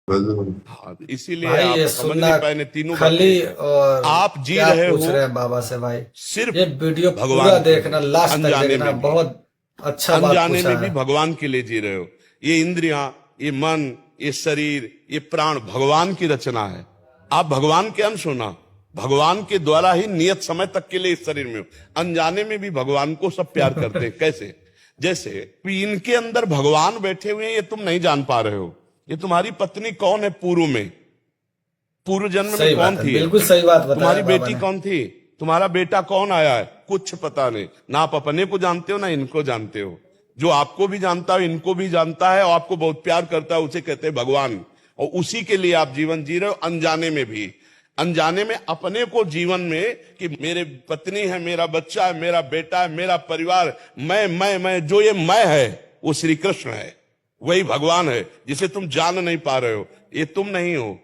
हाँ, इसीलिए भाई आप ये समझ सुनना नहीं पाए ने तीनों खली बातें। और आप जी क्या रहे पूछ हो रहे हैं बाबा से भाई। सिर्फ ये वीडियो पूरा भगवान के देखना, लिए, लास्ट तक अनजाने देखना, में भी, बहुत अच्छा बात अनजाने पूछा में भी है। भगवान के लिए जी रहे हो। ये इंद्रियां, ये मन, ये शरीर, ये प्राण भगवान की रचना है। आप भगवान के अंश हो ना, भगवान के द्वारा ही नियत समय तक के लिए इस शरीर में हो। अनजाने में भी भगवान को सब प्यार करते हैं। कैसे? जैसे इनके अंदर भगवान बैठे हुए हैं, ये तुम नहीं जान पा रहे हो। ये तुम्हारी पत्नी कौन है पूर्व में, पूर्व जन्म में सही कौन बात है, थी? बिल्कुल सही बात बताया तुम्हारी बाबा बेटी ने। कौन थी? तुम्हारा बेटा कौन आया है? कुछ पता नहीं। ना आप अपने को जानते हो ना इनको जानते हो। जो आपको भी जानता है इनको भी जानता है और आपको बहुत प्यार करता है, उसे कहते हैं भगवान। और उसी के लिए आप जीवन जी रहे हो, अनजाने में भी। अनजाने में अपने को जीवन में कि मेरे पत्नी है, मेरा बच्चा है, मेरा बेटा है, मेरा परिवार, मैं जो ये मैं है वो श्री कृष्ण है, वही भगवान है जिसे तुम जान नहीं पा रहे हो। ये तुम नहीं हो,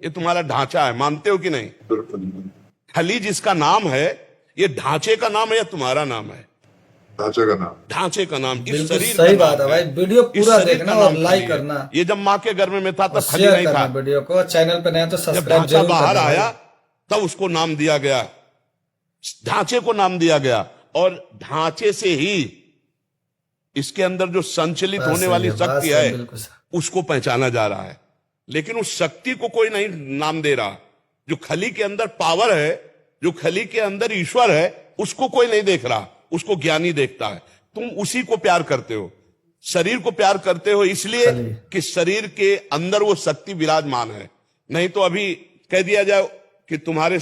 ये तुम्हारा ढांचा है। मानते हो कि नहीं? खली जिसका नाम है, ये ढांचे का नाम है या तुम्हारा नाम है? ढांचे का नाम। ढांचे का नाम, इस बिल्कुल शरीर सही का बात नाम है है। भाई। वीडियो इस पूरा शरीर देखना का और नाम लाइक खली है। करना ये जब माँ के गर्भ में था और तब खली शेयर नहीं करना था। वीडियो को। चैनल पे नया तो जब सब्सक्राइब ढांचा जरूर बाहर करना भाई। आया तब उसको नाम दिया गया, ढांचे को नाम दिया गया। और ढांचे से ही इसके अंदर जो संचलित बात होने सही वाली है, बात शक्ति सही, है बिल्कुल सही। उसको पहचाना जा रहा है। लेकिन उस शक्ति को कोई नहीं नाम दे रहा। जो खली के अंदर पावर है, जो खली के अंदर ईश्वर है, उसको कोई नहीं देख रहा, उसको ज्ञानी देखता है। तुम उसी को प्यार करते हो, शरीर को प्यार करते हो इसलिए खली। कि शरीर के अंदर वो शक्ति विराजमान है। नहीं तो अभी कह दिया जाए कि तुम्हारे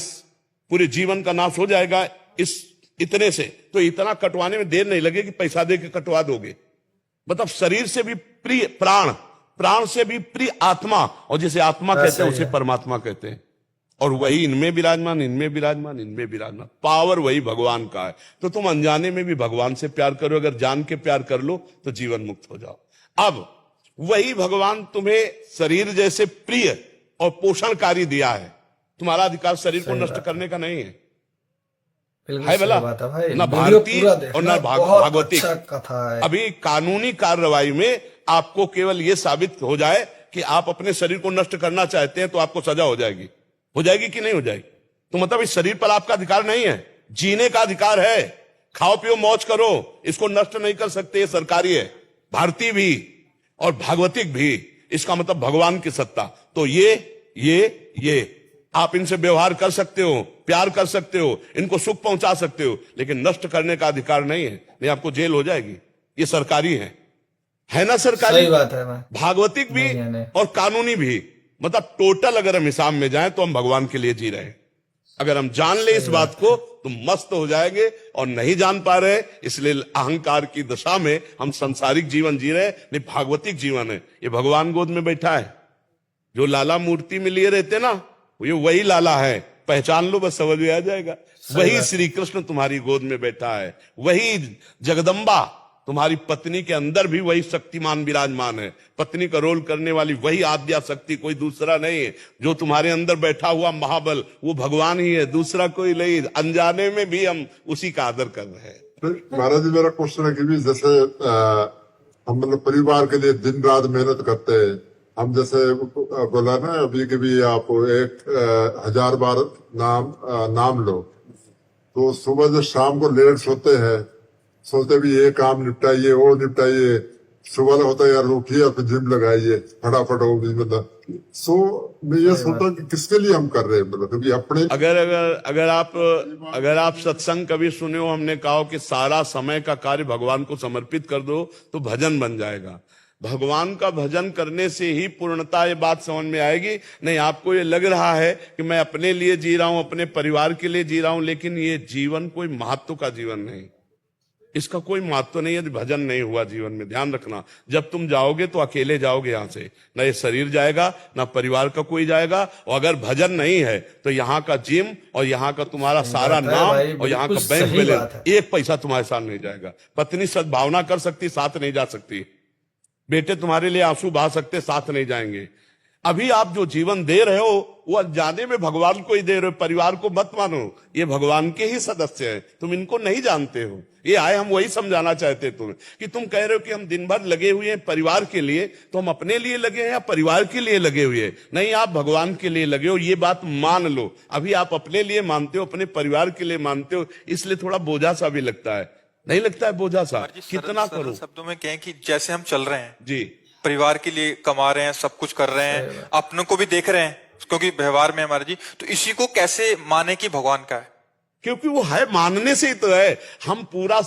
पूरे जीवन का नाश हो जाएगा इस इतने से, तो इतना कटवाने में देर नहीं लगेगी, पैसा दे के कटवा दोगे। मतलब शरीर से भी प्रिय प्राण, प्राण से भी प्रिय आत्मा, और जिसे आत्मा कहते हैं उसे परमात्मा कहते हैं। और वही इनमें विराजमान, इनमें विराजमान, इनमें विराजमान, पावर वही भगवान का है। तो तुम अनजाने में भी भगवान से प्यार करो, अगर जान के प्यार कर लो तो जीवन मुक्त हो जाओ। अब वही भगवान तुम्हें शरीर जैसे प्रिय और पोषणकारी दिया है। तुम्हारा अधिकार शरीर को नष्ट करने का नहीं है। बिल्कुल है सही भला? बात है भाई। ना वीडियो भारतीय पूरा और देखना, ना बहुत भागवतिक। अच्छा कथा है। अभी कानूनी कार्रवाई में आपको केवल यह साबित हो जाए कि आप अपने शरीर को नष्ट करना चाहते हैं तो आपको सजा हो जाएगी। हो जाएगी कि नहीं हो जाएगी? तो मतलब इस शरीर पर आपका अधिकार नहीं है, जीने का अधिकार है। खाओ पियो मौज करो, इसको नष्ट नहीं कर सकते। ये सरकारी है, भारतीय भी और भागवतिक भी। इसका मतलब भगवान की सत्ता। तो ये आप इनसे व्यवहार कर सकते हो, प्यार कर सकते हो, इनको सुख पहुंचा सकते हो, लेकिन नष्ट करने का अधिकार नहीं है, नहीं आपको जेल हो जाएगी। ये सरकारी है ना? सरकारी सही बात है भाई। भागवतिक भी नहीं, नहीं। और कानूनी भी। मतलब टोटल अगर हम हिसाब में जाएं तो हम भगवान के लिए जी रहे हैं। अगर हम जान ले इस बात को तो मस्त हो जाएंगे, और नहीं जान पा रहे इसलिए अहंकार की दशा में हम सांसारिक जीवन जी रहे हैं। नहीं, भागवतिक जीवन है। ये भगवान गोद में बैठा है, जो लाला मूर्ति में लिए रहते ना, ये वही लाला है। पहचान लो बस, समझ में आ जाएगा। वही श्री कृष्ण तुम्हारी गोद में बैठा है, वही जगदम्बा तुम्हारी पत्नी के अंदर भी वही शक्तिमान विराजमान है। पत्नी का रोल करने वाली वही आद्या शक्ति, कोई दूसरा नहीं है। जो तुम्हारे अंदर बैठा हुआ महाबल वो भगवान ही है, दूसरा कोई नहीं। अनजाने में भी हम उसी का आदर कर रहे हैं। महाराज जी, मेरा क्वेश्चन है कि भी जैसे हम मतलब परिवार के लिए दिन रात मेहनत करते हैं। हम जैसे बोला ना अभी के भी आप 1000 बार नाम लो, तो सुबह से शाम को लेट सोते हैं, सोचते भी ये काम निपटाइए, वो निपटाइए। सुबह होता है यार उठिए और जिम लगाइए फटाफट, वो भी मतलब। सो मैं ये सोचता हूँ कि किसके लिए हम कर रहे हैं, मतलब क्योंकि अपने अगर आप सत्संग कभी सुने हो, हमने कहा कि सारा समय का कार्य भगवान को समर्पित कर दो तो भजन बन जाएगा। भगवान का भजन करने से ही पूर्णता ये बात समझ में आएगी। नहीं, आपको ये लग रहा है कि मैं अपने लिए जी रहा हूं, अपने परिवार के लिए जी रहा हूं, लेकिन ये जीवन कोई महत्व का जीवन नहीं, इसका कोई महत्व नहीं है। भजन नहीं हुआ जीवन में, ध्यान रखना। जब तुम जाओगे तो अकेले जाओगे यहां से, ना ये शरीर जाएगा ना परिवार का कोई जाएगा। और अगर भजन नहीं है तो यहाँ का जिम और यहाँ का तुम्हारा सारा नाम और यहाँ का बैंक बैलेंस, एक पैसा तुम्हारे साथ नहीं जाएगा। पत्नी सद्भावना कर सकती, साथ नहीं जा सकती। बेटे तुम्हारे लिए आंसू बहा सकते, साथ नहीं जाएंगे। अभी आप जो जीवन दे रहे हो वो अनजाने में भगवान को ही दे रहे हो, परिवार को मत मानो, ये भगवान के ही सदस्य हैं, तुम इनको नहीं जानते हो। ये आए हम वही समझाना चाहते तुम्हें कि तुम कह रहे हो कि हम दिन भर लगे हुए हैं परिवार के लिए, तो हम अपने लिए लगे हैं या परिवार के लिए लगे हुए हैं? नहीं, आप भगवान के लिए लगे हो, ये बात मान लो। अभी आप अपने लिए मानते हो, अपने परिवार के लिए मानते हो, इसलिए थोड़ा बोझा सा भी लगता है। नहीं लगता है बोझा सा? कितना करो। शब्दों में कहें कि जैसे हम चल रहे हैं जी, परिवार के लिए कमा रहे हैं, सब कुछ कर रहे हैं, अपनों को भी देख रहे हैं, क्योंकि व्यवहार में हमारे जी, तो इसी को कैसे माने कि भगवान का है? क्योंकि वो है, मानने से ही तो है। हम पूरा